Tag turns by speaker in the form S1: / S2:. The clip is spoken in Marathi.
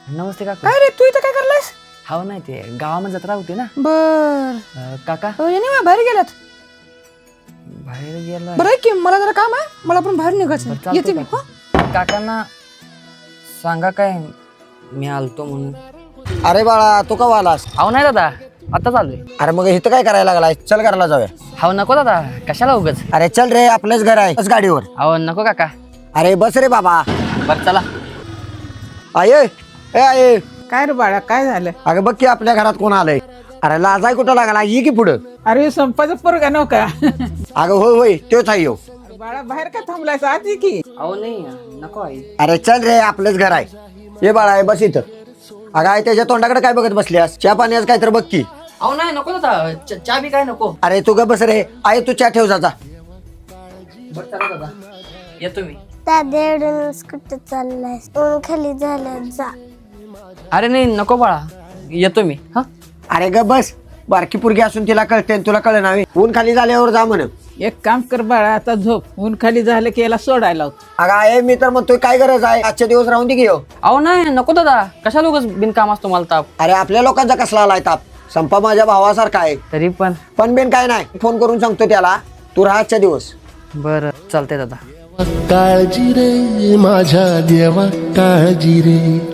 S1: नमस्ते काका.
S2: काय रे तू इथं काय करलायस?
S1: हाव नाही ते गावामध्ये जत्रा होती ना.
S2: बर
S1: काका
S2: बाहेर गेल्यात.
S1: बाहेर गेला.
S2: बरं आहे की मला जरा काम आहे, मला पण बाहेर
S1: बरं,
S2: निघायचं
S1: चालतंय
S2: येते मी.
S1: काका. काकांना सांगा काय मी आलतो म्हणून.
S3: अरे बाळा तू का आलास?
S1: हाव नाही दादा, आता चालू आहे.
S3: अरे मग इथं काय करायला लागलाय? चल घराला जाऊया.
S1: हाव नको दादा, कशाला उगच.
S3: अरे चल रे, आपलंच घर आहे, बस गाडीवर.
S1: हाव नको काका.
S3: अरे बस रे बाबा.
S1: बरं चला.
S3: आये ए आये,
S2: काय रे बाळा काय झालं?
S3: अगं बघ की आपल्या घरात कोण आलंय. अरे लाजाय कुठं लागला, ये की पुढं.
S2: अरे संपाचा पोरगा नव्हता का?
S3: अगं होय होय तोच आहे ह्यो.
S2: बाळा बाहेर का थांबलायस? आत ये की.
S1: हाव नाही नको आई.
S3: अरे चल रे, आपलंच घर आहे. ये बाळा आहे, बस इथं. अगं आहे त्याच्या तोंडाकडे काय बघत बसल्यास? चहा पाण्यास काय तर बघ की.
S1: हाव नाही नको दादा, चहा बी काय नको.
S3: अरे तू ग बस रे, आहे तू चहा ठेव जा.
S1: बरं चला दादा, येतो मी.
S4: दाद्यावरूनच कुठं चाललायस? ऊन खाली झालं जा.
S1: अरे नाही नको बाळा, येतो मी. हा
S3: अरे ग बस, बारकी पुरगी असून तिला कळते तुला कळ नावे. ऊन खाली झाल्यावर जा म्हण.
S2: एक काम कर बाळा, आता झोप. ऊन खाली झालं की याला सोडायला होत.
S3: अगं आहे मी तर म्हणतोय काय गरज आहे, आजच्या दिवस राहून दे घेऊ.
S1: अहो नाही नको दादा, कशाला उगच बिनकाम असतो मला ताप.
S3: अरे आपल्या लोकांचा कसला आलाय ताप? संपा माझ्या भावासारखा आहे.
S1: तरी पण
S3: पण बिन काय नाही, फोन करून सांगतो त्याला तू राहा आजच्या दिवस.
S1: बरं चालतंय दादा.
S5: काळजी रे माझ्या देवा काळजी रे.